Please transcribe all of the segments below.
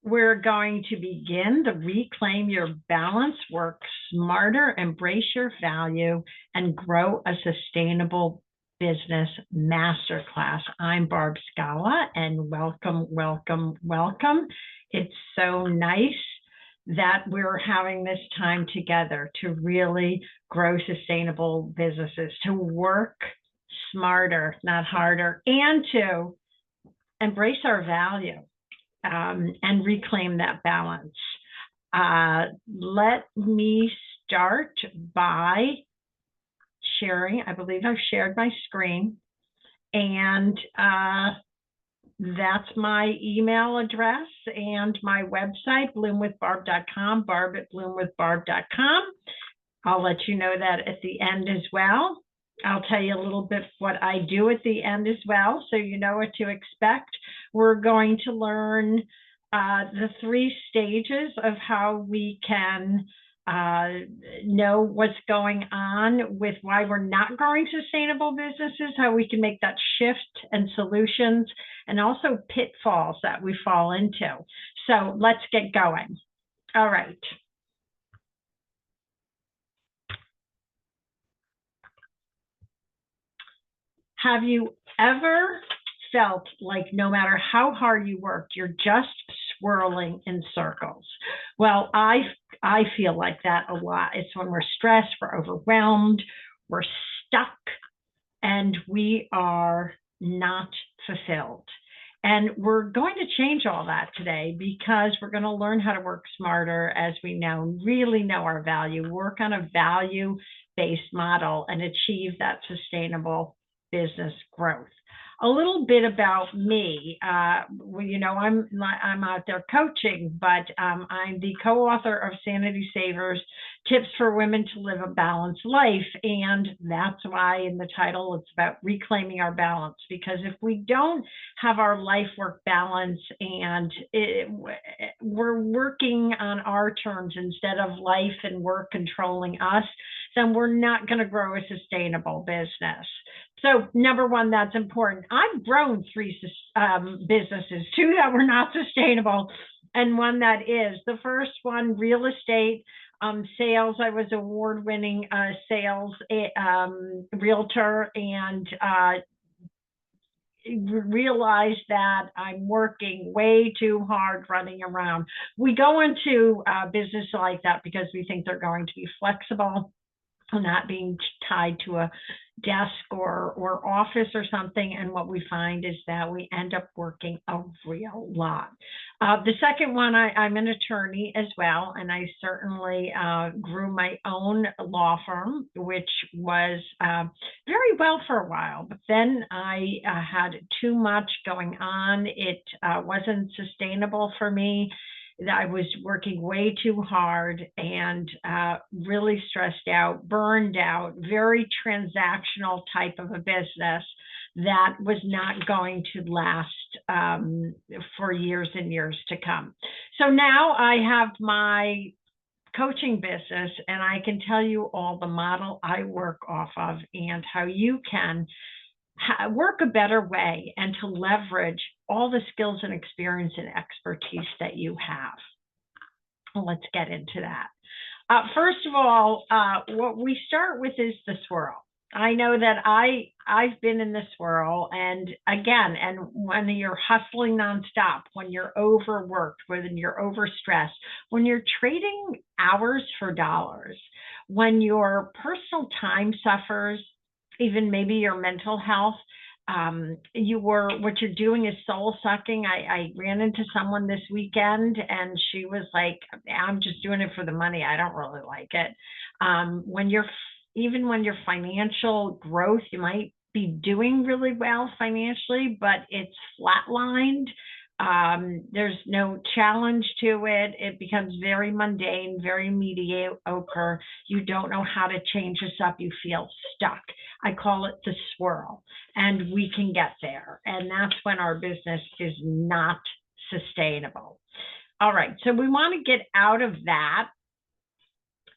We're going to begin the Reclaim Your Balance, Work Smarter, Embrace Your Value, and Grow a Sustainable Business Masterclass. I'm Barb Scala, and welcome, welcome, welcome. It's so nice that we're having this time together to really grow sustainable businesses, to work smarter, not harder, and to embrace our value. And reclaim that balance. Let me start by sharing. I believe I've shared my screen, and that's my email address and my website, bloomwithbarb.com, barb@bloomwithbarb.com. I'll let you know that at the end as well. I'll tell you a little bit what I do at the end as well, so you know what to expect. We're going to learn the 3 stages of how we can know what's going on with why we're not growing sustainable businesses, how we can make that shift and solutions, and also pitfalls that we fall into. So let's get going. All right. Have you ever felt like no matter how hard you worked, you're just swirling in circles? Well, I feel like that a lot. It's when we're stressed, we're overwhelmed, we're stuck, and we are not fulfilled. And we're going to change all that today because we're going to learn how to work smarter, as we know, really know our value, work on a value-based model, and achieve that sustainable business growth. A little bit about me. You know, I'm out there coaching, but I'm the co-author of Sanity Savers, Tips for Women to Live a Balanced Life. And that's why in the title, it's about reclaiming our balance. Because if we don't have our life-work balance and we're working on our terms instead of life and work controlling us, then we're not going to grow a sustainable business. So number one, that's important. I've grown 3 businesses, 2 that were not sustainable, and 1 that is. The first one, real estate sales. I was award-winning sales realtor, and realized that I'm working way too hard running around. We go into business like that because we think they're going to be flexible, not being tied to a desk or office or something. And what we find is that we end up working a real lot. The second one, I'm an attorney as well, and I certainly grew my own law firm, which was very well for a while. But then I had too much going on. It wasn't sustainable for me. I was working way too hard and really stressed out, burned out, very transactional type of a business that was not going to last for years and years to come. So now I have my coaching business, and I can tell you all the model I work off of and how you can work a better way and to leverage all the skills and experience and expertise that you have. Well, let's get into that. First of all, what we start with is the swirl. I know that I've been in the swirl, and again, and when you're hustling nonstop, when you're overworked, when you're overstressed, when you're trading hours for dollars, when your personal time suffers, even maybe your mental health, what you're doing is soul sucking. I ran into someone this weekend, and she was like, I'm just doing it for the money. I don't really like it. Even when your financial growth, you might be doing really well financially, but it's flatlined. There's no challenge to it. It becomes very mundane, very mediocre. You don't know how to change this up. You feel stuck. I call it the swirl, and we can get there. And that's when our business is not sustainable. All right. So we want to get out of that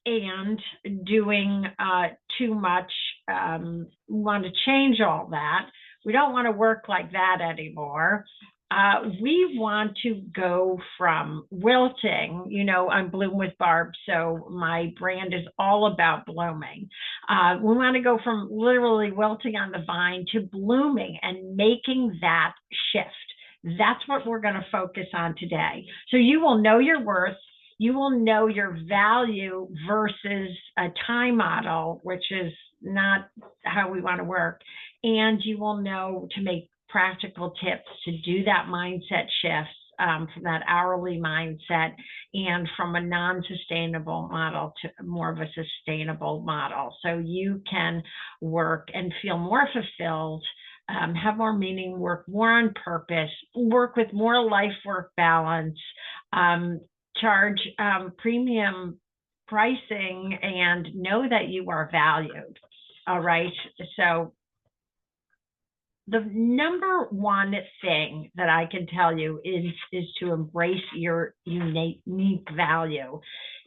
and doing too much. We want to change all that. We don't want to work like that anymore. We want to go from wilting, I'm Bloom with Barb, so my brand is all about blooming. We want to go from literally wilting on the vine to blooming and making that shift. That's what we're going to focus on today. So you will know your worth. You will know your value versus a time model, which is not how we want to work. And you will know to make practical tips to do that mindset shift from that hourly mindset and from a non-sustainable model to more of a sustainable model. So you can work and feel more fulfilled, have more meaning, work more on purpose, work with more life-work balance, charge premium pricing, and know that you are valued. All right. So the number one thing that I can tell you is to embrace your unique value,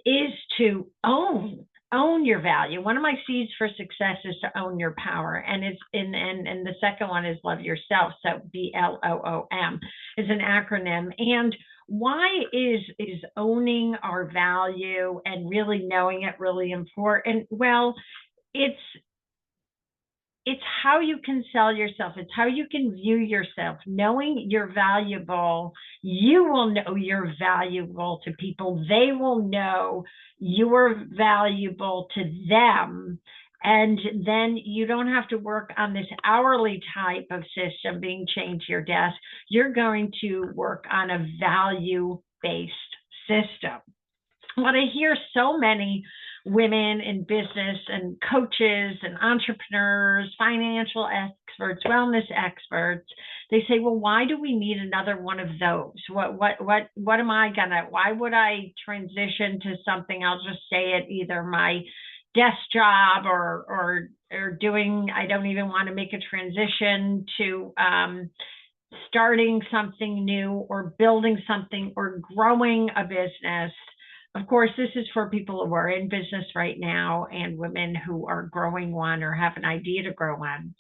is to own your value. One of my seeds for success is to own your power, and the second one is love yourself. So BLOOM is an acronym. And why is owning our value and really knowing it really important? Well, it's how you can sell yourself. It's how you can view yourself. Knowing you're valuable, you will know you're valuable to people. They will know you're valuable to them. And then you don't have to work on this hourly type of system being chained to your desk. You're going to work on a value-based system. What I hear so many women in business and coaches and entrepreneurs, financial experts, wellness experts, they say, well, why do we need another one of those? What am I gonna, why would I transition to something? I'll just say it, either my desk job or doing, I don't even want to make a transition to starting something new or building something or growing a business. Of course, this is for people who are in business right now and women who are growing one or have an idea to grow one.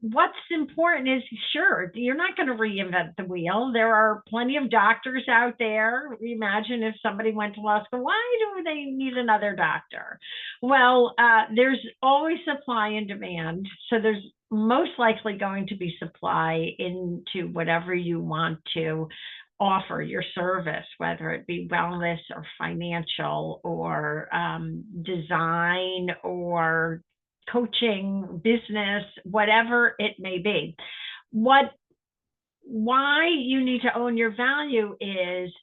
What's important is, sure, you're not going to reinvent the wheel. There are plenty of doctors out there. Imagine if somebody went to law school, why do they need another doctor? Well, there's always supply and demand. So there's most likely going to be supply into whatever you want to offer your service, whether it be wellness or financial or design or coaching, business, whatever it may be. Why you need to own your value is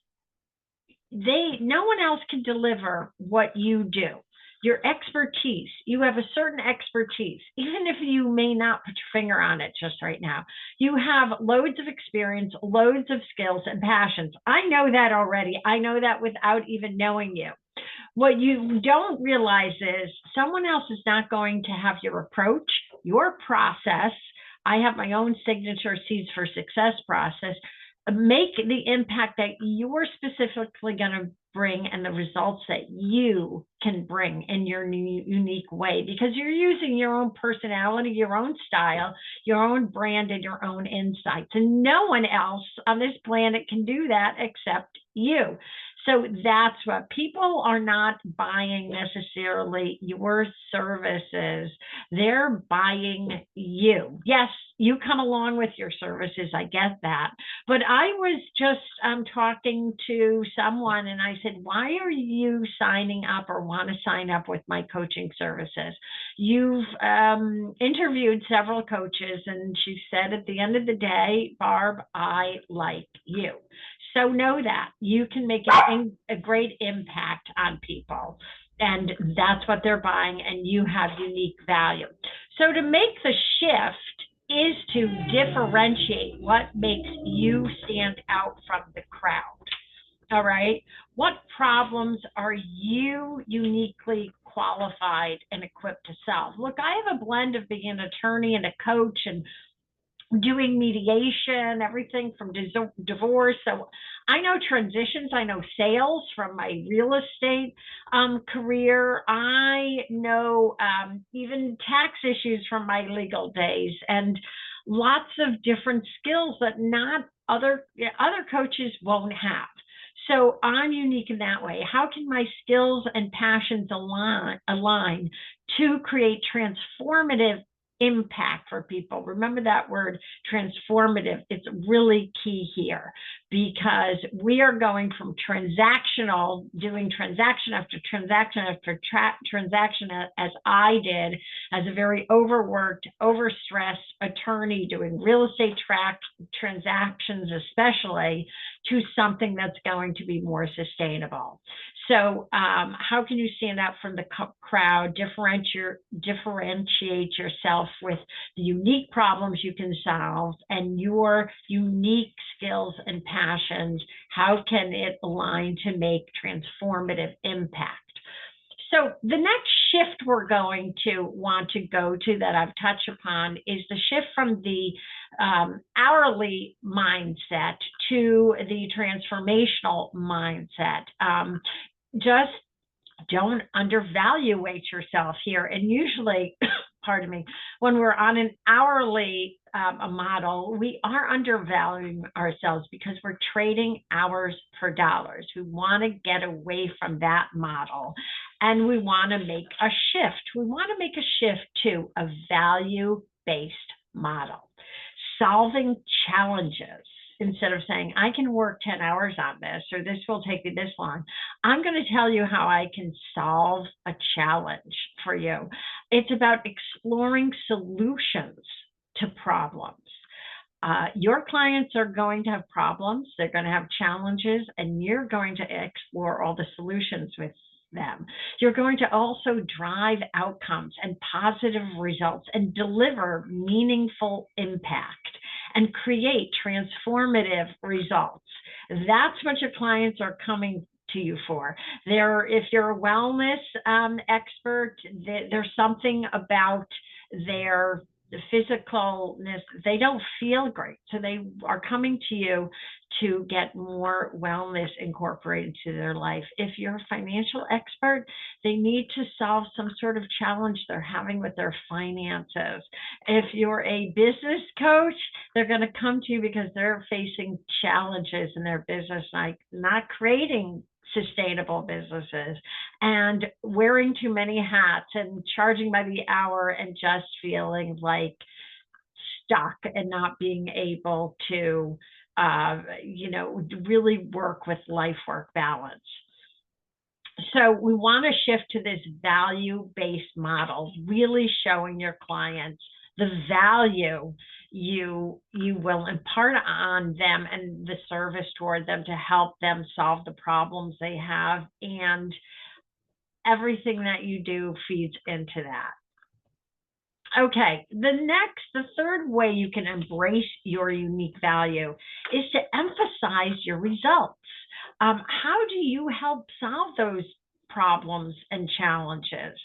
no one else can deliver what you do. Your expertise, you have a certain expertise, even if you may not put your finger on it just right now. You have loads of experience, loads of skills and passions. I know that already. I know that without even knowing you. What you don't realize is someone else is not going to have your approach, your process. I have my own signature Seeds for Success process. Make the impact that you're specifically going to bring and the results that you can bring in your unique way, because you're using your own personality, your own style, your own brand, and your own insights. And no one else on this planet can do that except you. So that's what people are not buying necessarily your services. They're buying you. Yes, you come along with your services. I get that. But I was just talking to someone and I said, why are you signing up or want to sign up with my coaching services? You've interviewed several coaches, and she said, at the end of the day, Barb, I like you. So know that you can make a great impact on people, and that's what they're buying, and you have unique value. So to make the shift is to differentiate what makes you stand out from the crowd. All right. What problems are you uniquely qualified and equipped to solve? Look, I have a blend of being an attorney and a coach and doing mediation, everything from divorce. So I know transitions. I know sales from my real estate career. I know even tax issues from my legal days. And lots of different skills that not other coaches won't have. So I'm unique in that way. How can my skills and passions align to create transformative impact for people? Remember that word, transformative. It's really key here, because we are going from transactional, doing transaction after transaction after transaction, as I did as a very overworked, overstressed attorney doing real estate transactions especially, to something that's going to be more sustainable. So how can you stand out from the crowd, differentiate yourself with the unique problems you can solve and your unique skills and passions? How can it align to make transformative impact? So the next shift we're going to want to go to, that I've touched upon, is the shift from the hourly mindset to the transformational mindset. Just don't undervaluate yourself here. And usually, pardon me, when we're on an hourly model, we are undervaluing ourselves because we're trading hours for dollars. We want to get away from that model, and we want to make a shift. We want to make a shift to a value-based model, solving challenges. Instead of saying, I can work 10 hours on this, or this will take me this long, I'm going to tell you how I can solve a challenge for you. It's about exploring solutions to problems. Your clients are going to have problems, they're going to have challenges, and you're going to explore all the solutions with them. You're going to also drive outcomes and positive results and deliver meaningful impact and create transformative results. That's what your clients are coming to you for. If you're a wellness expert, there's something about their physicalness, they don't feel great. So they are coming to you to get more wellness incorporated to their life. If you're a financial expert, they need to solve some sort of challenge they're having with their finances. If you're a business coach, they're going to come to you because they're facing challenges in their business, like not creating sustainable businesses and wearing too many hats and charging by the hour and just feeling like stuck and not being able to really work with life-work balance. So we want to shift to this value-based model, really showing your clients the value you will impart on them and the service toward them to help them solve the problems they have, and everything that you do feeds into that. Okay, the third way you can embrace your unique value is to emphasize your results. How do you help solve those problems and challenges?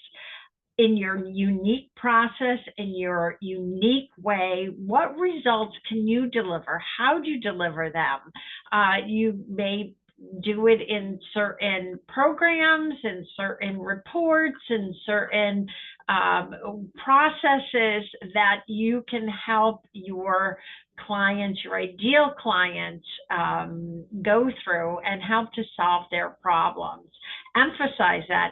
In your unique process, in your unique way, what results can you deliver? How do you deliver them? You may do it in certain programs, in certain reports, in certain processes that you can help your clients, your ideal clients, go through and help to solve their problems. Emphasize that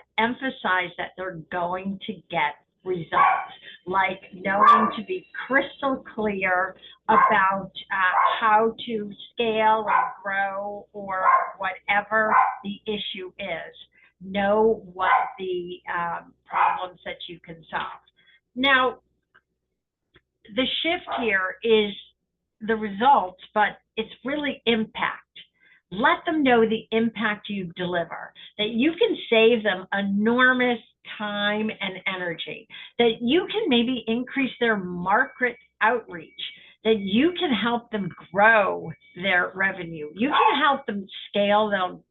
they're going to get results, like knowing to be crystal clear about how to scale and grow, or whatever the issue is. Know what the problems that you can solve. Now, the shift here is the results, but it's really impact. Let them know the impact you deliver, that you can save them enormous time and energy, that you can maybe increase their market outreach, that you can help them grow their revenue. You can help them scale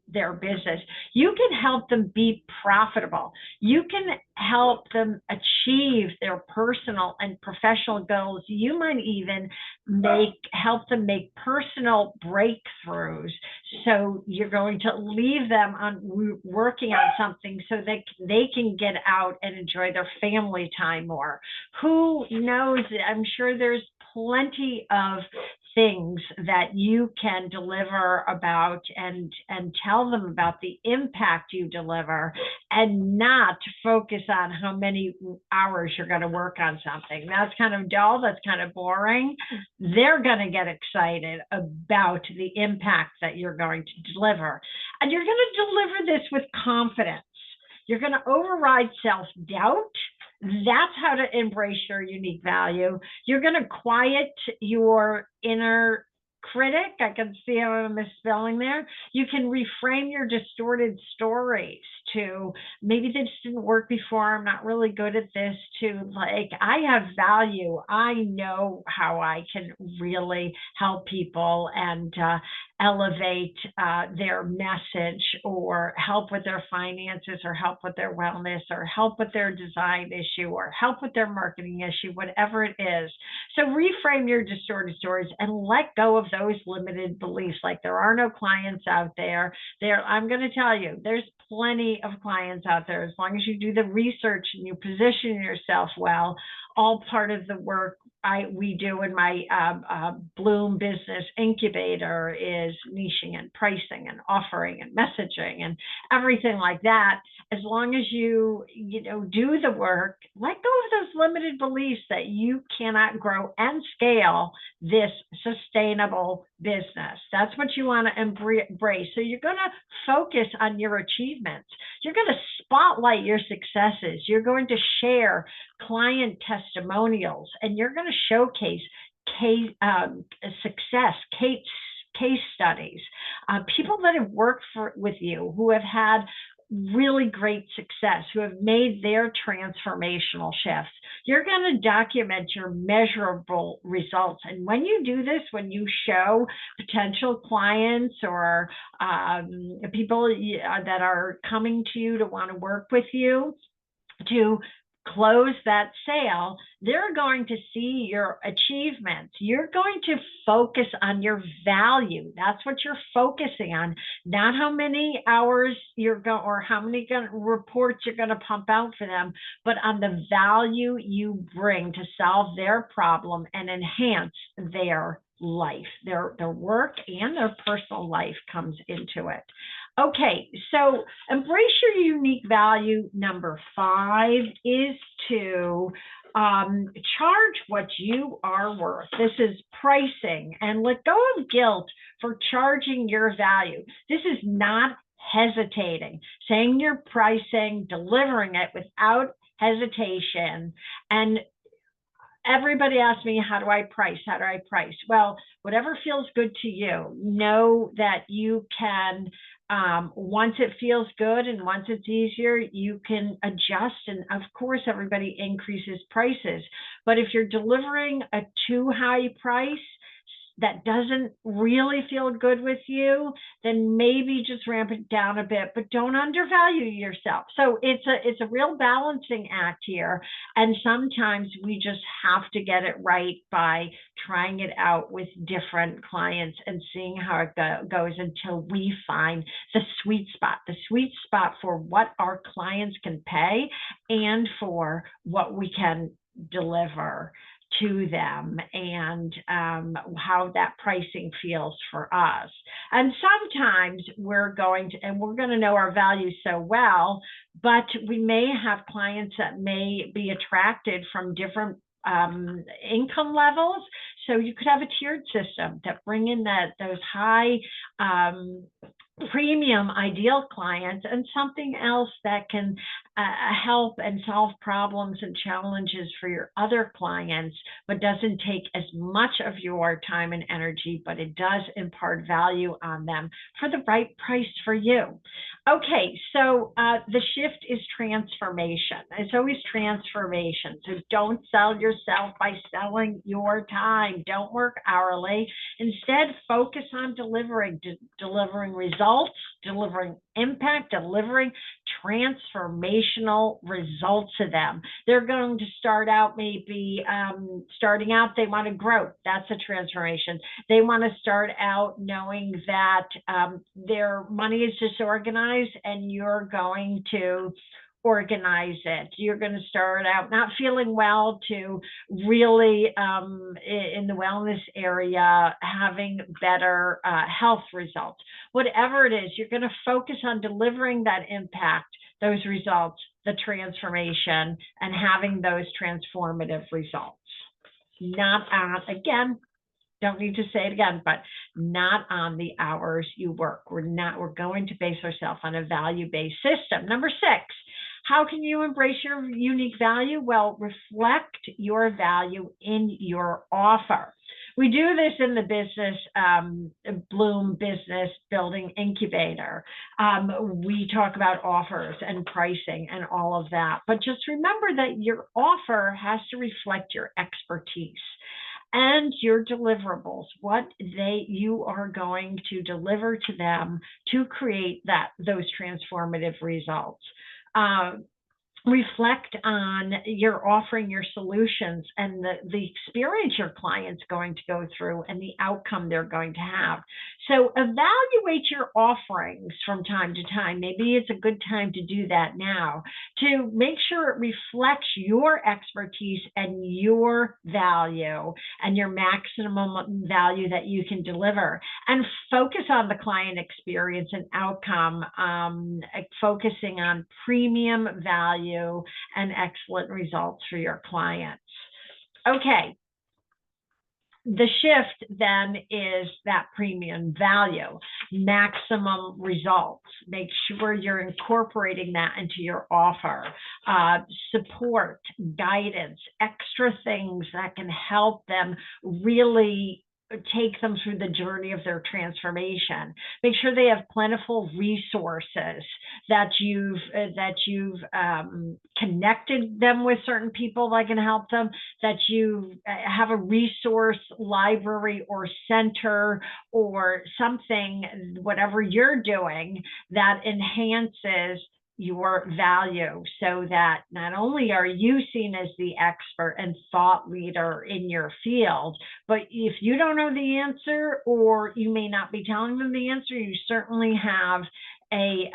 their business. You can help them be profitable. You can help them achieve their personal and professional goals. You might even help them make personal breakthroughs. So you're going to leave them on working on something so that they can get out and enjoy their family time more. Who knows? I'm sure there's plenty of things that you can deliver about and tell them about the impact you deliver, and not focus on how many hours you're going to work on something. That's kind of dull, that's kind of boring. They're going to get excited about the impact that you're going to deliver, and you're going to deliver this with confidence. You're going to override self-doubt. That's how to embrace your unique value. You're going to quiet your inner critic. I can see how I'm misspelling there. You can reframe your distorted stories to, maybe this didn't work before, I'm not really good at this, to like, I have value. I know how I can really help people and elevate their message, or help with their finances, or help with their wellness, or help with their design issue, or help with their marketing issue, whatever it is. So reframe your distorted stories and let go of those limited beliefs, like there are no clients out there. I'm going to tell you, there's plenty of clients out there, as long as you do the research and you position yourself well. All part of the work we do in my Bloom Business Incubator is niching and pricing and offering and messaging and everything like that. As long as you do the work, let go of those limited beliefs that you cannot grow and scale this sustainable business. That's what you want to embrace. So you're going to focus on your achievements. You're going to spotlight your successes. You're going to share client testimonials, and you're going to showcase success case studies, people that have worked with you, who have had really great success, who have made their transformational shifts. You're going to document your measurable results. And when you do this, when you show potential clients or people that are coming to you to want to work with you to close that sale, they're going to see your achievements. You're going to focus on your value. That's what you're focusing on, not how many hours you're going or how many reports you're going to pump out for them, but on the value you bring to solve their problem and enhance their life. Their work and their personal life comes into it. Okay, so embrace your unique value. Number 5 is to charge what you are worth. This is pricing, and let go of guilt for charging your value. This is not hesitating, saying your pricing, delivering it without hesitation. And everybody asks me, how do I price? How do I price? Well, whatever feels good to you. Know that you can, once it feels good and once it's easier, you can adjust. And of course, everybody increases prices. But if you're delivering a too high price that doesn't really feel good with you, then maybe just ramp it down a bit, but don't undervalue yourself. So it's a real balancing act here. And sometimes we just have to get it right by trying it out with different clients and seeing how it goes until we find the sweet spot for what our clients can pay and for what we can deliver to them, and how that pricing feels for us. And sometimes we're going to know our value so well, but we may have clients that may be attracted from different income levels. So you could have a tiered system that bring in those high premium ideal clients, and something else that can help and solve problems and challenges for your other clients, but doesn't take as much of your time and energy, but it does impart value on them for the right price for you. Okay, so the shift is transformation. It's always transformation. So don't sell yourself by selling your time. Don't work hourly. Instead, focus on delivering results, delivering impact, delivering transformational results to them. They're going to start out maybe starting out, they want to grow. That's a transformation. They want to start out knowing that their money is disorganized, and you're going to organize it. You're going to start out not feeling well to really, in the wellness area, having better health results. Whatever it is, you're going to focus on delivering that impact, those results, the transformation, and having those transformative results. Not on, again, don't need to say it again, but not on the hours you work. We're going to base ourselves on a value-based system. Number 6, how can you embrace your unique value? Well, reflect your value in your offer. We do this in the business, Bloom Business Building Incubator. We talk about offers and pricing and all of that. But just remember that your offer has to reflect your expertise and your deliverables, what you are going to deliver to them to create those transformative results. Reflect on your offering, your solutions, and the experience your client's going to go through and the outcome they're going to have. So evaluate your offerings from time to time. Maybe it's a good time to do that now, to make sure it reflects your expertise and your value and your maximum value that you can deliver, and focus on the client experience and outcome, focusing on premium value and excellent results for your clients. Okay. The shift then is that premium value, maximum results. Make sure you're incorporating that into your offer. Support, guidance, extra things that can help them really take them through the journey of their transformation. Make sure they have plentiful resources, that you've connected them with certain people that can help them, that you have a resource library or center or something, whatever you're doing, that enhances your value, so that not only are you seen as the expert and thought leader in your field, but if you don't know the answer, or you may not be telling them the answer, you certainly have a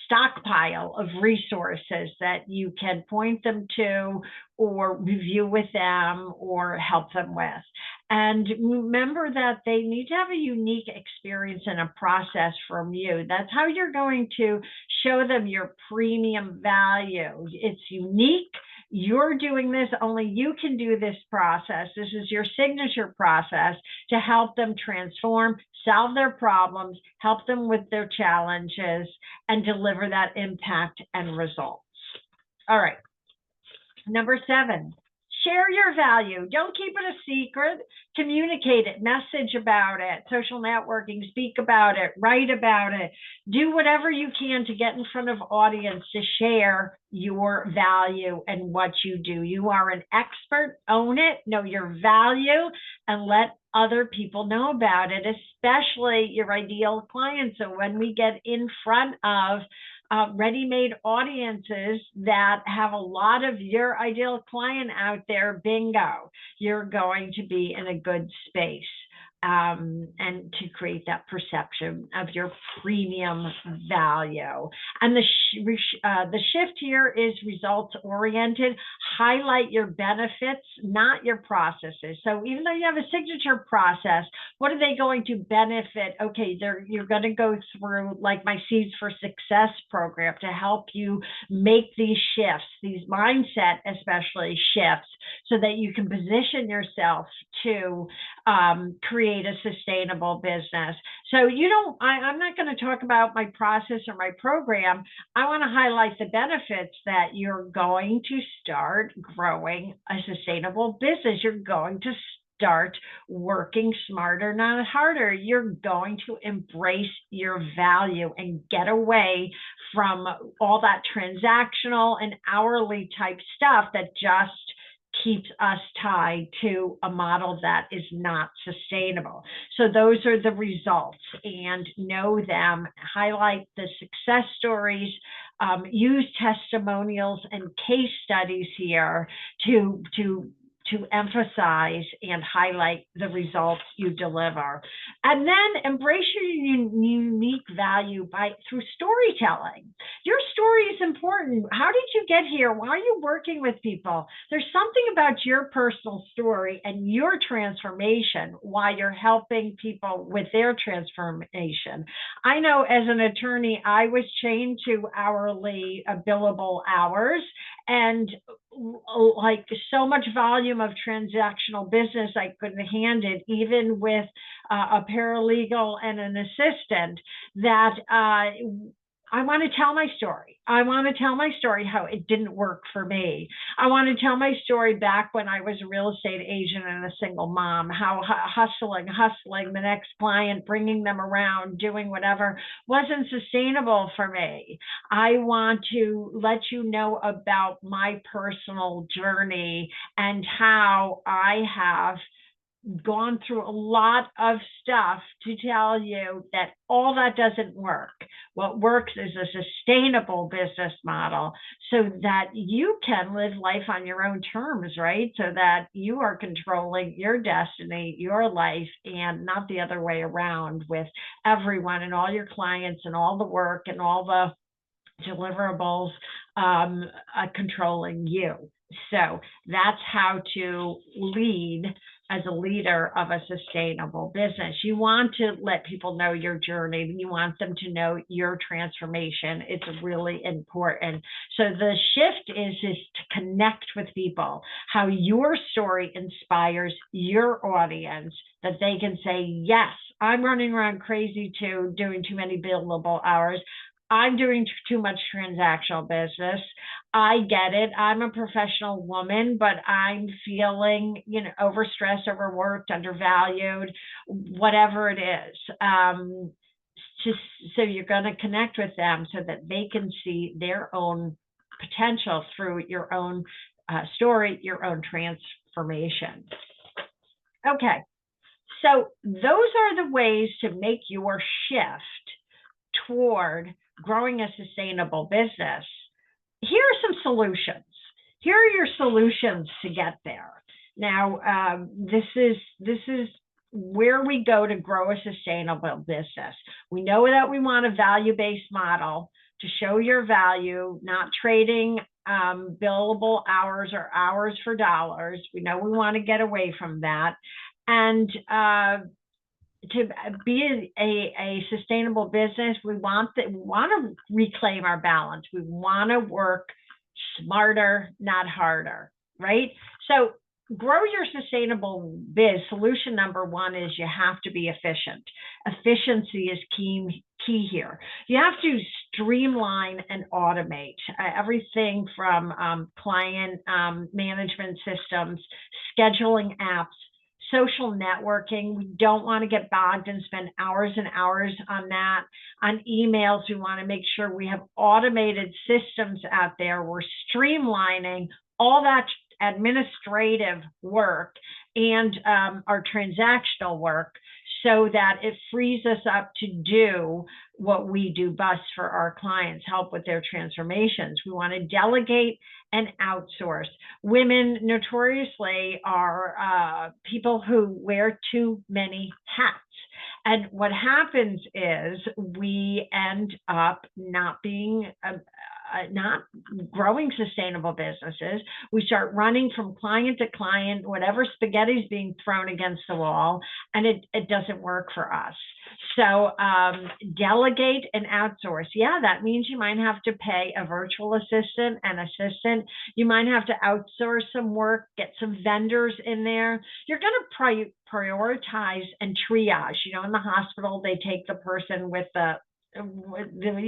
stockpile of resources that you can point them to or review with them or help them with. And remember that they need to have a unique experience and a process from you. That's how you're going to show them your premium value. It's unique. You're doing this, only you can do this process. This is your signature process to help them transform, solve their problems, help them with their challenges, and deliver that impact and results. All right. Number 7, share your value. Don't keep it a secret. Communicate it, message about it, social networking, speak about it, write about it. Do whatever you can to get in front of audience to share your value and what you do. You are an expert. Own it, know your value, and let other people know about it, especially your ideal clients. So when we get in front of ready-made audiences that have a lot of your ideal client out there, bingo, you're going to be in a good space. And to create that perception of your premium value. And the shift here is results oriented. Highlight your benefits, not your processes. So even though you have a signature process, what are they going to benefit? Okay, you're going to go through like my Seeds for Success program to help you make these shifts, these mindset especially shifts, so that you can position yourself to create a sustainable business. So I'm not going to talk about my process or my program. I want to highlight the benefits that you're going to start growing a sustainable business. You're going to start working smarter, not harder. You're going to embrace your value and get away from all that transactional and hourly type stuff that just keeps us tied to a model that is not sustainable. So those are the results, and know them, highlight the success stories, use testimonials and case studies here to to emphasize and highlight the results you deliver. And then embrace your unique value through storytelling. Your story is important. How did you get here? Why are you working with people? There's something about your personal story and your transformation, why you're helping people with their transformation. I know as an attorney, I was chained to hourly billable hours, and like so much volume of transactional business I couldn't hand it, even with a paralegal and an assistant, that I want to tell my story. I want to tell my story how it didn't work for me. I want to tell my story back when I was a real estate agent and a single mom, how hustling the next client, bringing them around, doing whatever wasn't sustainable for me. I want to let you know about my personal journey and how I have gone through a lot of stuff to tell you that all that doesn't work. What works is a sustainable business model so that you can live life on your own terms, right? So that you are controlling your destiny, your life, and not the other way around with everyone and all your clients and all the work and all the deliverables controlling you. So that's how to lead as a leader of a sustainable business. You want to let people know your journey. You want them to know your transformation. It's really important. So the shift is to connect with people, how your story inspires your audience, that they can say, yes, I'm running around crazy too, doing too many billable hours. I'm doing too much transactional business. I get it. I'm a professional woman, but I'm feeling, overstressed, overworked, undervalued, whatever it is. So you're going to connect with them so that they can see their own potential through your own story, your own transformation. Okay. So those are the ways to make your shift toward growing a sustainable business. Here are some solutions. Here are your solutions to get there. Now, this is where we go to grow a sustainable business. We know that we want a value-based model to show your value, not trading billable hours or hours for dollars. We know we want to get away from that. And to be a sustainable business, we want to reclaim our balance. We want to work smarter, not harder, right? So grow your sustainable biz. Solution number one is you have to be efficient. Efficiency is key here. You have to streamline and automate everything from client management systems, scheduling apps, social networking. We don't want to get bogged and spend hours and hours on that. On emails, we want to make sure we have automated systems out there. We're streamlining all that administrative work and our transactional work so that it frees us up to do what we do best for our clients, help with their transformations. We want to delegate and outsource. Women notoriously are people who wear too many hats. And what happens is we end up not growing sustainable businesses. We start running from client to client, whatever spaghetti is being thrown against the wall, and it doesn't work for us. So delegate and outsource. Yeah, that means you might have to pay a virtual assistant, an assistant. You might have to outsource some work, get some vendors in there. You're going to prioritize and triage. In the hospital, they take the person with the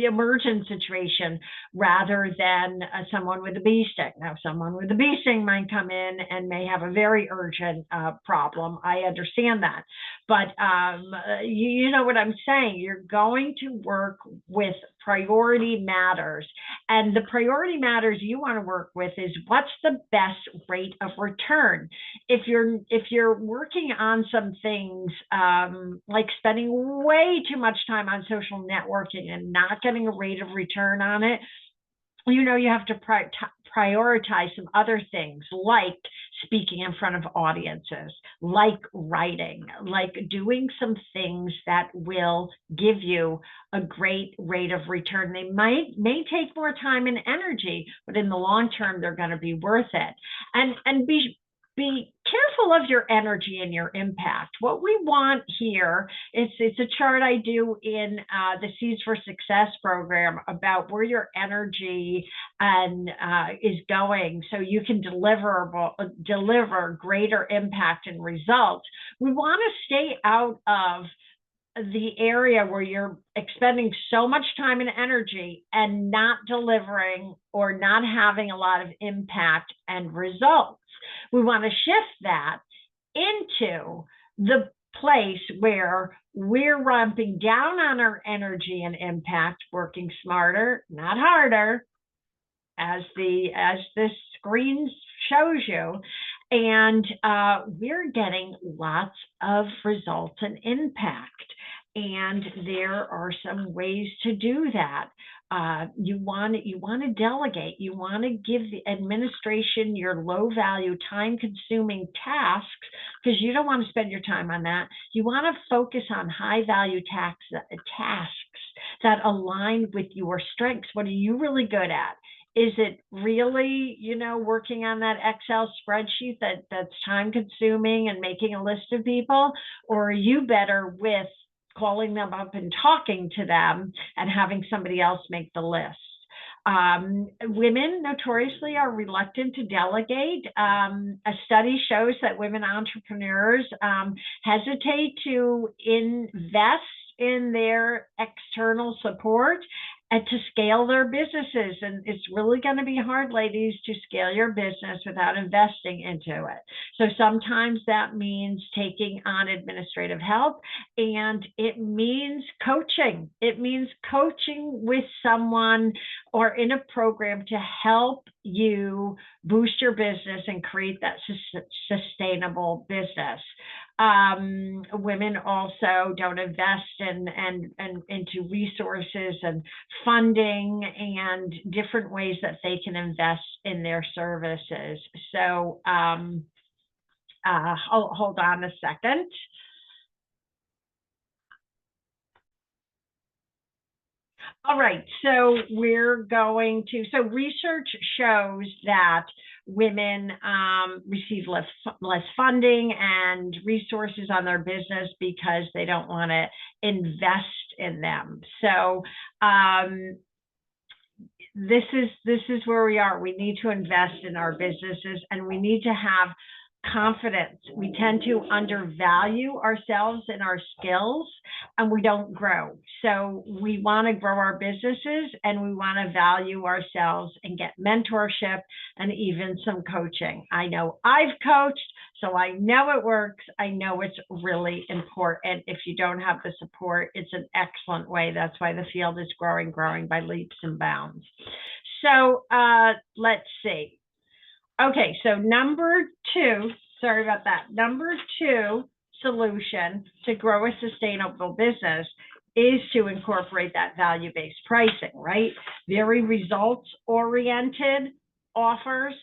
emergent situation rather than someone with a bee sting. Now, someone with a bee sting might come in and may have a very urgent problem. I understand that. But you know what I'm saying. You're going to work with priority matters. And the priority matters you want to work with is what's the best rate of return. If you're working on some things like spending way too much time on social networking and not getting a rate of return on it, you have to prioritize some other things like speaking in front of audiences, like writing, like doing some things that will give you a great rate of return. They may take more time and energy, but in the long term, they're going to be worth it. And be careful of your energy and your impact. What we want here, it's a chart I do in the Seeds for Success program about where your energy and is going, so you can deliver greater impact and results. We want to stay out of the area where you're expending so much time and energy and not delivering or not having a lot of impact and results. We want to shift that into the place where we're ramping down on our energy and impact, working smarter, not harder, as this screen shows you. And we're getting lots of results and impact. And there are some ways to do that. You want to delegate. You want to give the administration your low value, time consuming tasks, because you don't want to spend your time on that. You want to focus on high value tasks that align with your strengths. What are you really good at? Is it really, working on that Excel spreadsheet that's time consuming and making a list of people? Or are you better with calling them up and talking to them and having somebody else make the list? Women notoriously are reluctant to delegate. A study shows that women entrepreneurs hesitate to invest in their external support and to scale their businesses. And it's really going to be hard, ladies, to scale your business without investing into it. So sometimes that means taking on administrative help, and it means coaching. It means coaching with someone or in a program to help you boost your business and create that sustainable business. Women also don't invest into resources and funding and different ways that they can invest in their services. So hold on a second. All right, so so research shows that women receive less funding and resources on their business because they don't want to invest in them. So this is where we are. We need to invest in our businesses, and we need to have confidence. We tend to undervalue ourselves and our skills, and we don't grow. So we want to grow our businesses, and we want to value ourselves and get mentorship and even some coaching. I know I've coached, so I know it works. I know it's really important. If you don't have the support, it's an excellent way. That's why the field is growing by leaps and bounds. So let's see. Okay, so number two solution to grow a sustainable business is to incorporate that value-based pricing, right? Very results-oriented offers,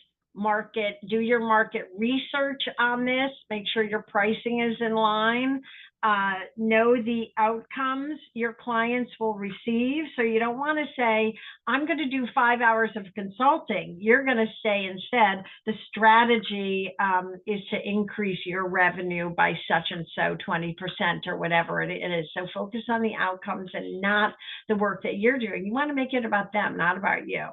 do your market research on this, make sure your pricing is in line, know the outcomes your clients will receive. So you don't want to say, I'm going to do 5 hours of consulting. You're going to say instead, the strategy is to increase your revenue by such and so 20% or whatever it is. So focus on the outcomes and not the work that you're doing. You want to make it about them, not about you.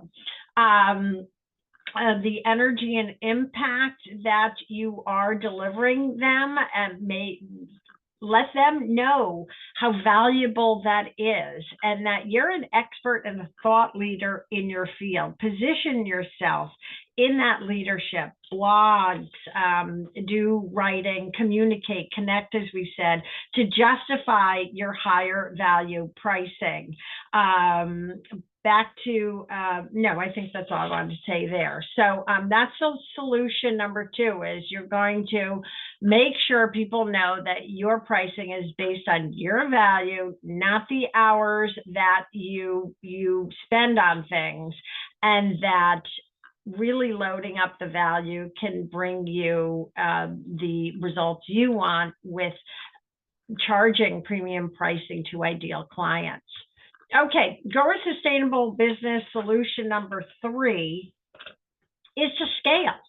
The energy and impact that you are delivering them and let them know how valuable that is, and that you're an expert and a thought leader in your field. Position yourself in that leadership, blogs, do writing, communicate, connect, as we said, to justify your higher value pricing. I think that's all I wanted to say there. So that's the solution number two, is you're going to make sure people know that your pricing is based on your value, not the hours that you spend on things, and that really loading up the value can bring you the results you want with charging premium pricing to ideal clients. Okay, grow a sustainable business solution number 3 is to scale.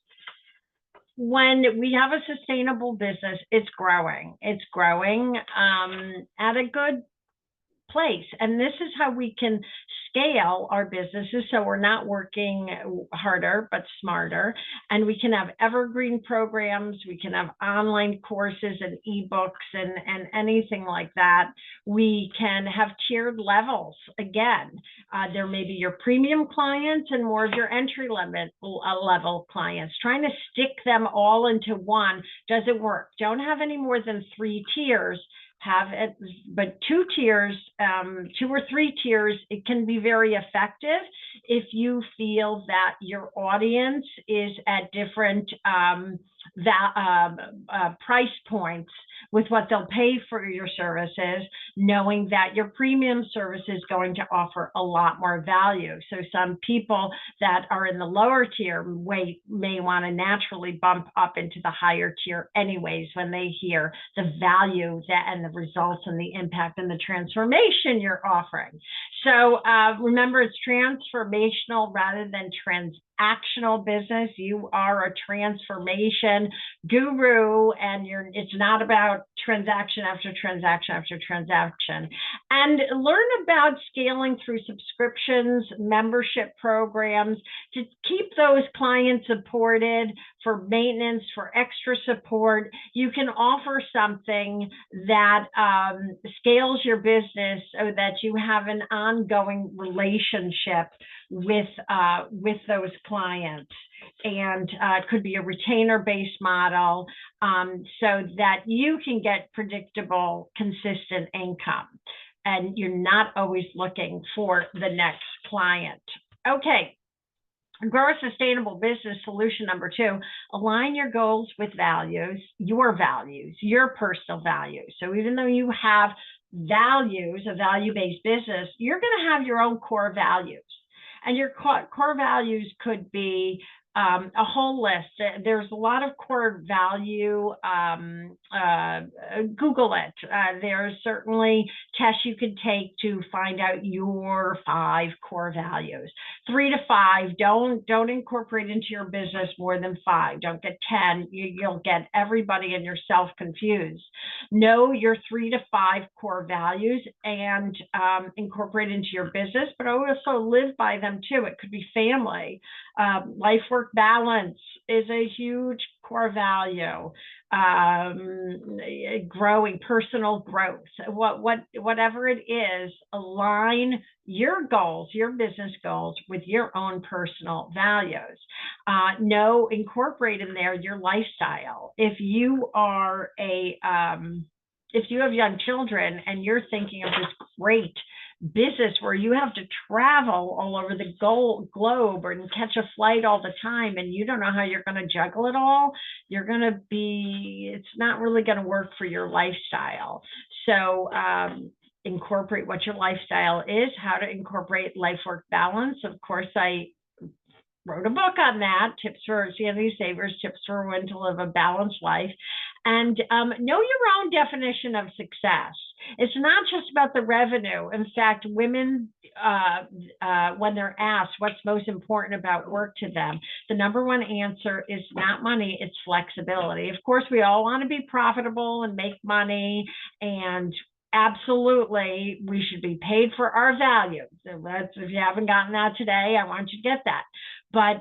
When we have a sustainable business, it's growing. It's growing at a good place. And this is how we can scale our businesses so we're not working harder but smarter, and we can have evergreen programs, we can have online courses and ebooks and anything like that. We can have tiered levels. Again, there may be your premium clients and more of your entry level clients. Trying to stick them all into one doesn't work. Don't have any more than 3 tiers. Have it, but 2 tiers, 2 or 3 tiers, it can be very effective if you feel that your audience is at different price points with what they'll pay for your services, knowing that your premium service is going to offer a lot more value. So some people that are in the lower tier may want to naturally bump up into the higher tier anyways when they hear the value and the results and the impact and the transformation you're offering. So remember, it's transformational rather than transactional business. You are a transformation guru, and it's not about transaction after transaction after transaction. And learn about scaling through subscriptions, membership programs to keep those clients supported, for maintenance, for extra support. You can offer something that scales your business so that you have an ongoing relationship with those clients, and it could be a retainer-based model, so that you can get predictable, consistent income, and you're not always looking for the next client. Okay. Grow a sustainable business solution number 2, align your goals with values, your personal values. So even though you have values, a value-based business, you're going to have your own core values. And your core values could be a whole list. There's a lot of core value. Google it. There's certainly tests you could take to find out your 5 core values. 3 to 5. Don't incorporate into your business more than 5. Don't get 10. You'll get everybody and yourself confused. Know your 3 to 5 core values and incorporate into your business, but also live by them too. It could be family. Life-work balance is a huge core value. Growing, personal growth, whatever it is, align your goals, your business goals, with your own personal values. Incorporate in there your lifestyle. If you are if you have young children and you're thinking of this great business where you have to travel all over the globe and catch a flight all the time, and you don't know how you're going to juggle it all, it's not really going to work for your lifestyle. So incorporate what your lifestyle is, how to incorporate life-work balance. Of course, I wrote a book on that, Tips for Sanity Savers, Tips for When to Live a Balanced Life. And know your own definition of success. It's not just about the revenue. In fact, women, when they're asked what's most important about work to them, the number 1 answer is not money, it's flexibility. Of course, we all want to be profitable and make money, and absolutely, we should be paid for our value. So if you haven't gotten that today, I want you to get that. But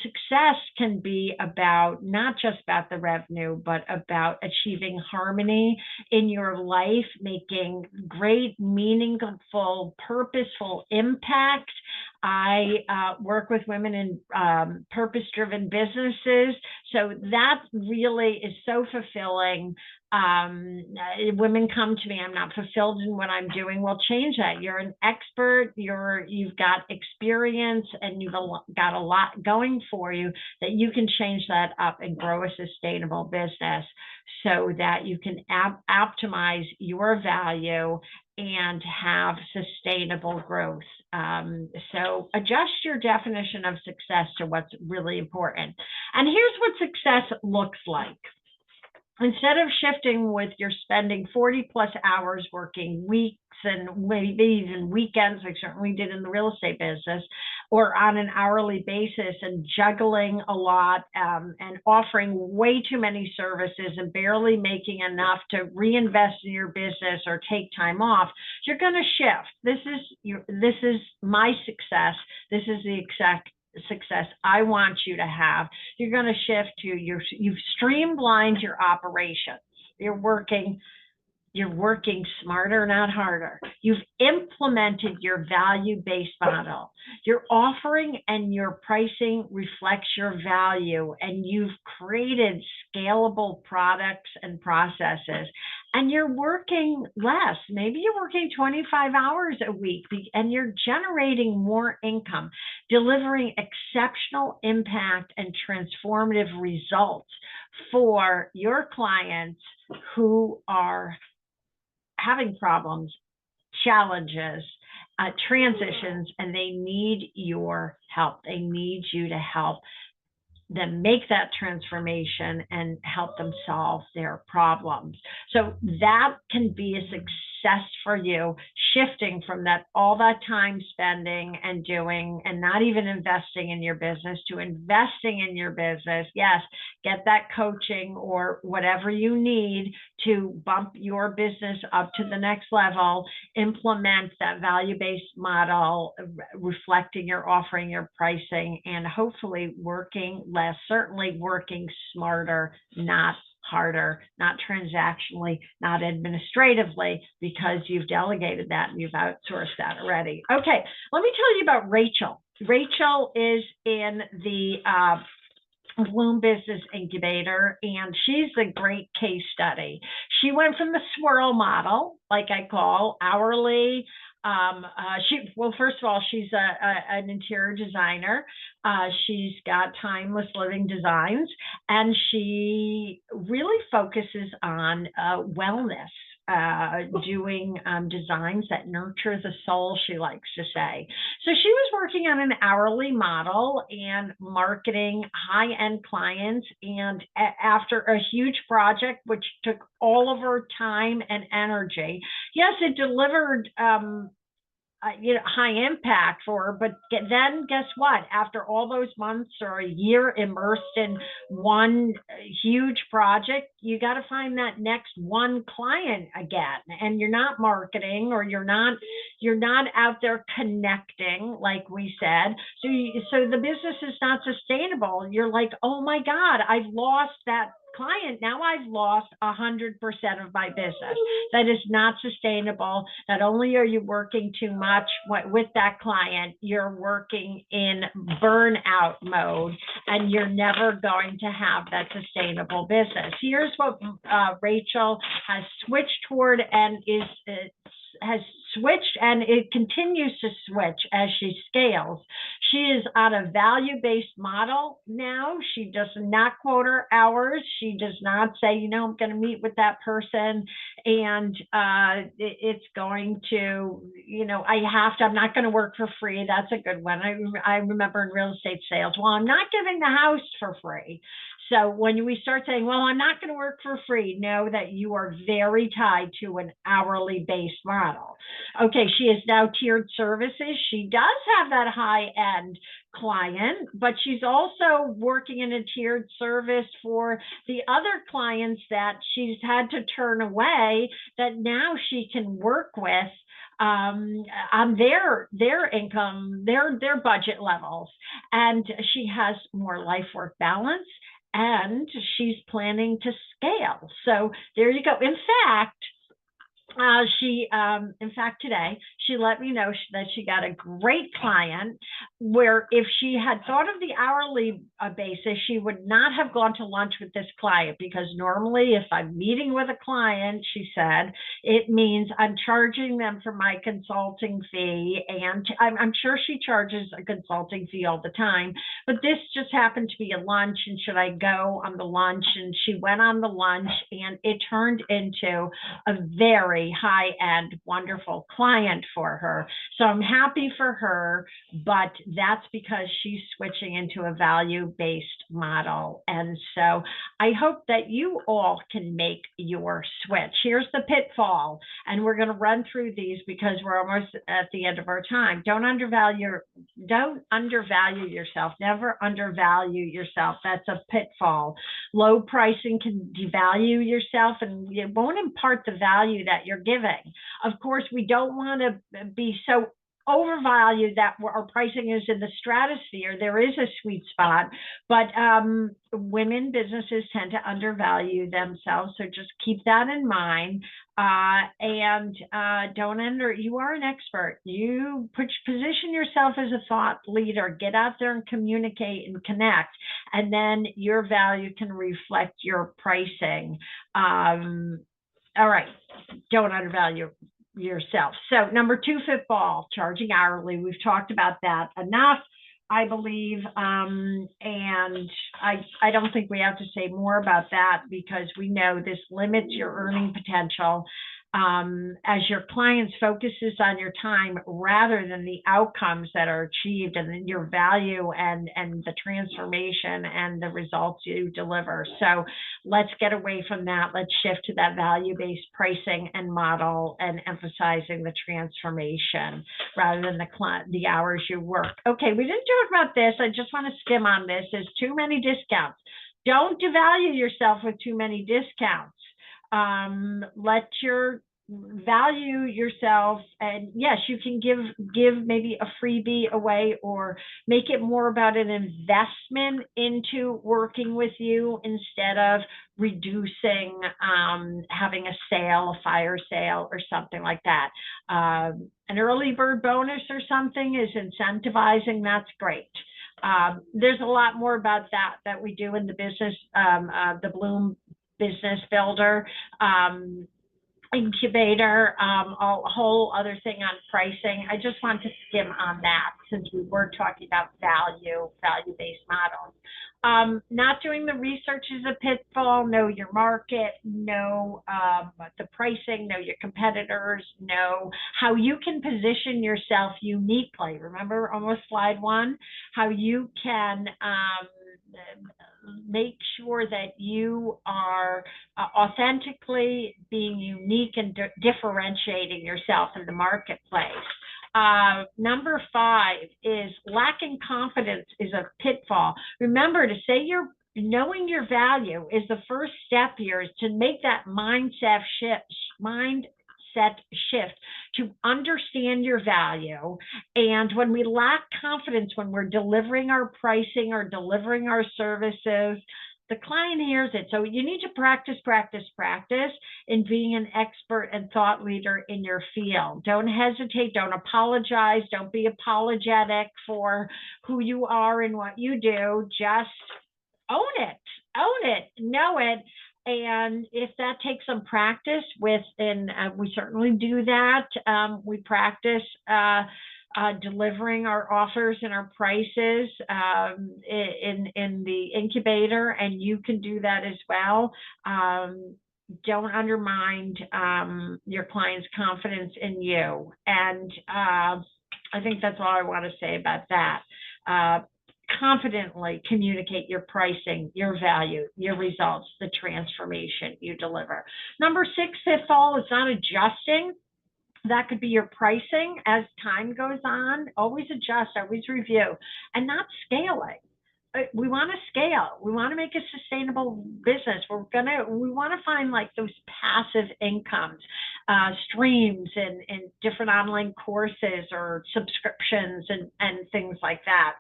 success can be about not just about the revenue, but about achieving harmony in your life, making great, meaningful, purposeful impact. I work with women in purpose-driven businesses. So that really is so fulfilling. Women come to me, I'm not fulfilled in what I'm doing. Well, change that. You're an expert, you've got experience, and you've got a lot going for you, that you can change that up and grow a sustainable business so that you can optimize your value and have sustainable growth. So adjust your definition of success to what's really important. And here's what success looks like. Instead of shifting with you're spending 40 plus hours working weeks and maybe even weekends, like certainly did in the real estate business, or on an hourly basis and juggling a lot and offering way too many services and barely making enough to reinvest in your business or take time off, you're going to shift. This is my success. This is the exact success I want you to have. You're going to shift to you've streamlined your operations. You're working smarter, not harder. You've implemented your value-based model. Your offering and your pricing reflects your value, and you've created scalable products and processes. And you're working less. Maybe you're working 25 hours a week, and you're generating more income, delivering exceptional impact and transformative results for your clients who are having problems, challenges, transitions, and they need your help. They need you to help them make that transformation and help them solve their problems. So that can be a success for you, shifting from all that time spending and doing and not even investing in your business to investing in your business. Yes, get that coaching or whatever you need to bump your business up to the next level, implement that value-based model, reflecting your offering, your pricing, and hopefully working less, certainly working smarter, not harder, not transactionally, not administratively, because you've delegated that and you've outsourced that already. Okay, let me tell you about Rachel. Rachel is in the Bloom Business Incubator, and she's a great case study. She went from the swirl model, like I call hourly. First of all, she's an interior designer. She's got timeless living designs, and she really focuses on wellness, doing designs that nurture the soul, she likes to say. So she was working on an hourly model and marketing high-end clients. And after a huge project, which took all of her time and energy, yes, it delivered high impact for her, but then guess what? After all those months or a year immersed in one huge project, you got to find that next one client again, and you're not marketing, or you're not out there connecting, like we said. So the business is not sustainable. You're like, oh my God, I've lost that client. Now I've lost 100% of my business. That is not sustainable. Not only are you working too much with that client, you're working in burnout mode, and you're never going to have that sustainable business. Here's what Rachel has switched toward and it continues to switch as she scales. She is on a value-based model now. She does not quote her hours. She does not say, I'm going to meet with that person and it's going to, I'm not going to work for free. That's a good one. I remember in real estate sales, well, I'm not giving the house for free. So when we start saying, well, I'm not going to work for free, know that you are very tied to an hourly based model. Okay, she is now tiered services. She does have that high-end client, but she's also working in a tiered service for the other clients that she's had to turn away, that now she can work with on their income, their budget levels. And she has more life-work balance, and she's planning to scale. So there you go. In fact, today, she let me know that she got a great client where if she had thought of the hourly basis, she would not have gone to lunch with this client, because normally if I'm meeting with a client, she said, it means I'm charging them for my consulting fee. And I'm sure she charges a consulting fee all the time, but this just happened to be a lunch, and should I go on the lunch? And she went on the lunch, and it turned into a very really high-end, wonderful client for her. So I'm happy for her, but that's because she's switching into a value-based model. And so I hope that you all can make your switch. Here's the pitfall, and we're going to run through these because we're almost at the end of our time. Don't undervalue yourself. Never undervalue yourself. That's a pitfall. Low pricing can devalue yourself, and it won't impart the value that you're giving. Of course, we don't want to be so overvalued that our pricing is in the stratosphere. There is a sweet spot, but women businesses tend to undervalue themselves. So just keep that in mind. You are an expert. You position yourself as a thought leader, get out there and communicate and connect, and then your value can reflect your pricing. All right, don't undervalue yourself. So number 2 pitfall, charging hourly. We've talked about that enough, I believe, and I don't think we have to say more about that because we know this limits your earning potential. As your clients focuses on your time rather than the outcomes that are achieved and then your value and the transformation and the results you deliver. So let's get away from that. Let's shift to that value-based pricing and model and emphasizing the transformation rather than the hours you work. Okay, we didn't talk about this. I just want to skim on this. There's too many discounts. Don't devalue yourself with too many discounts. Let your value yourself, and yes, you can give maybe a freebie away or make it more about an investment into working with you instead of reducing, having a sale, a fire sale or something like that. An early bird bonus or something is incentivizing. That's great. There's a lot more about that we do in the business, the Bloom Business Builder, incubator, a whole other thing on pricing. I just want to skim on that since we were talking about value-based models. Not doing the research is a pitfall. Know your market, know the pricing, know your competitors, know how you can position yourself uniquely. Remember almost slide 1, how you can make sure that you are authentically being unique and differentiating yourself in the marketplace. Number 5 is lacking confidence is a pitfall. Remember to say knowing your value is the first step here is to make that mindset shift to understand your value. And when we lack confidence, when we're delivering our pricing or delivering our services, the client hears it. So you need to practice in being an expert and thought leader in your field. Don't hesitate. Don't apologize. Don't be apologetic for who you are and what you do. Just own it, know it. And if that takes some practice and we certainly do that, we practice delivering our offers and our prices in the incubator, and you can do that as well. Don't undermine your client's confidence in you. And I think that's all I want to say about that. Confidently communicate your pricing, your value, your results, the transformation you deliver. Number 6 pitfall is not adjusting. That could be your pricing as time goes on. Always adjust, always review, and not scaling. We want to scale. We want to make a sustainable business. We want to find like those passive incomes, streams in different online courses or subscriptions and things like that.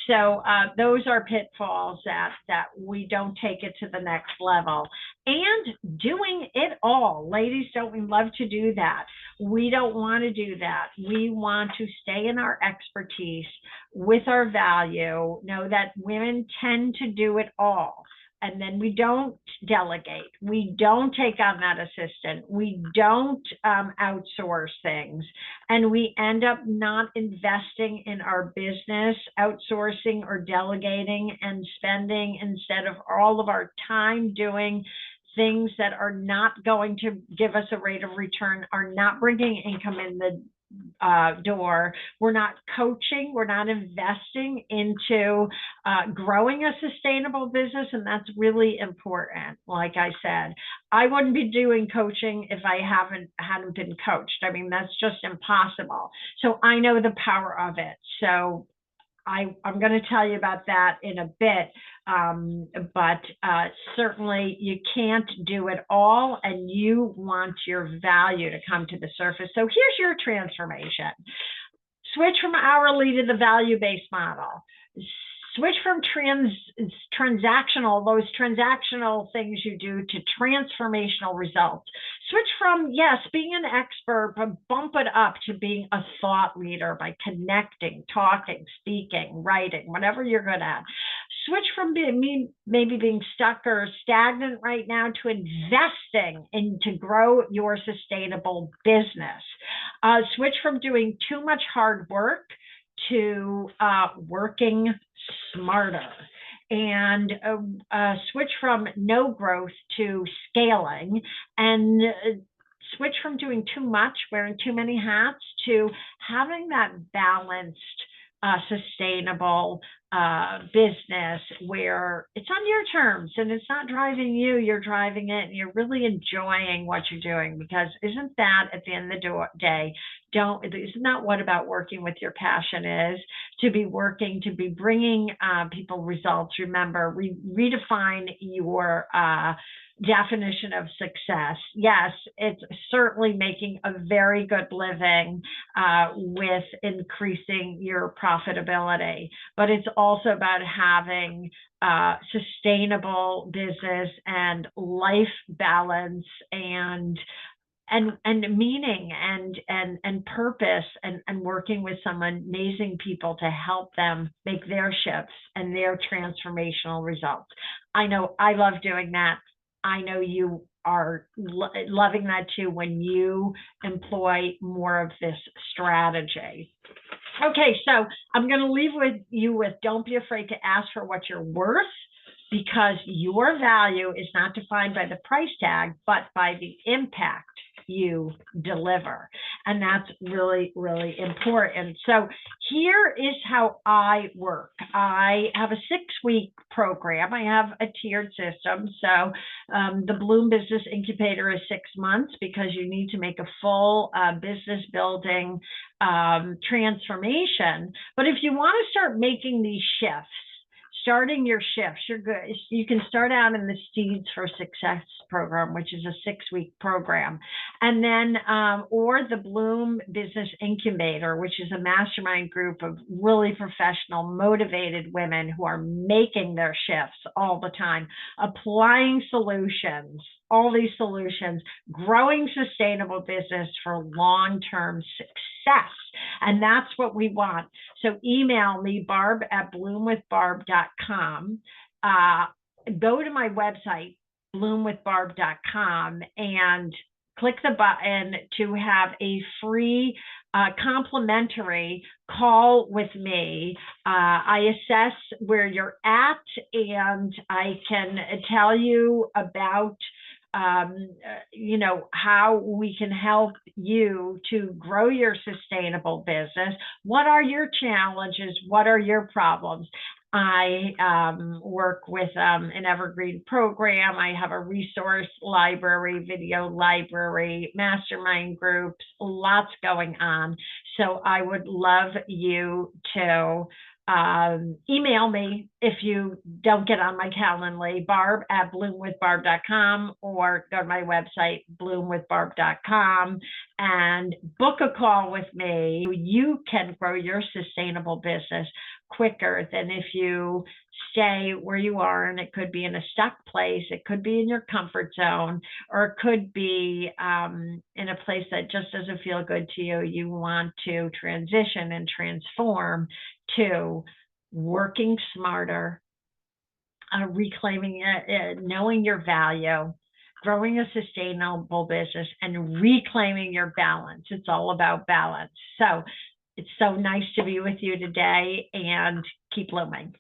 So those are pitfalls that we don't take it to the next level. And doing it all. Ladies, don't we love to do that? We don't want to do that. We want to stay in our expertise with our value, know that women tend to do it all. And then we don't delegate. We don't take on that assistant. We don't outsource things. And we end up not investing in our business, outsourcing or delegating and spending instead of all of our time doing things that are not going to give us a rate of return, are not bringing income in the door. We're not coaching, we're not investing into growing a sustainable business, and that's really important. Like I said, I wouldn't be doing coaching if I hadn't been coached. I mean, that's just impossible. So I know the power of it. So I'm going to tell you about that in a bit, but certainly you can't do it all, and you want your value to come to the surface. So here's your transformation. Switch from hourly to the value-based model. Switch from transactional, those transactional things you do, to transformational results. Switch from, yes, being an expert, but bump it up to being a thought leader by connecting, talking, speaking, writing, whatever you're good at. Switch from maybe being stuck or stagnant right now to investing to grow your sustainable business. Switch from doing too much hard work to working smarter, and switch from no growth to scaling, and switch from doing too much, wearing too many hats, to having that balanced, sustainable business where it's on your terms and it's not driving you, you're driving it, and you're really enjoying what you're doing. Because isn't that, at the end of the day, isn't that what about working with your passion is? To be working, to be bringing people results. Remember, redefine your definition of success. Yes, it's certainly making a very good living with increasing your profitability, but it's also about having sustainable business and life balance and meaning and purpose, and working with some amazing people to help them make their shifts and their transformational results. I know I love doing that. I know you are loving that too when you employ more of this strategy. Okay, so I'm going to leave you with don't be afraid to ask for what you're worth, because your value is not defined by the price tag, but by the impact you deliver. And that's really, really important. So here is how I work. I have a 6-week program. I have a tiered system. So the Bloom Business Incubator is 6 months, because you need to make a full business building transformation. But if you want to start making these shifts, starting your shifts, you're good. You can start out in the Seeds for Success program, which is a 6-week program. And then, or the Bloom Business Incubator, which is a mastermind group of really professional, motivated women who are making their shifts all the time, applying solutions, all these solutions, growing sustainable business for long-term success. And that's what we want. So email me, barb@bloomwithbarb.com. Go to my website, bloomwithbarb.com, and click the button to have a free complimentary call with me. I assess where you're at, and I can tell you about how we can help you to grow your sustainable business. What are your challenges? What are your problems? I work with an evergreen program. I have a resource library, video library, mastermind groups, lots going on. So I would love you to email me if you don't get on my Calendly, barb@bloomwithbarb.com, or go to my website, bloomwithbarb.com, and book a call with me. You can grow your sustainable business quicker than if you stay where you are. And it could be in a stuck place, it could be in your comfort zone, or it could be in a place that just doesn't feel good to you. You want to transition and transform to working smarter, reclaiming knowing your value, growing a sustainable business, and reclaiming your balance. It's all about balance. So it's so nice to be with you today, and keep blooming.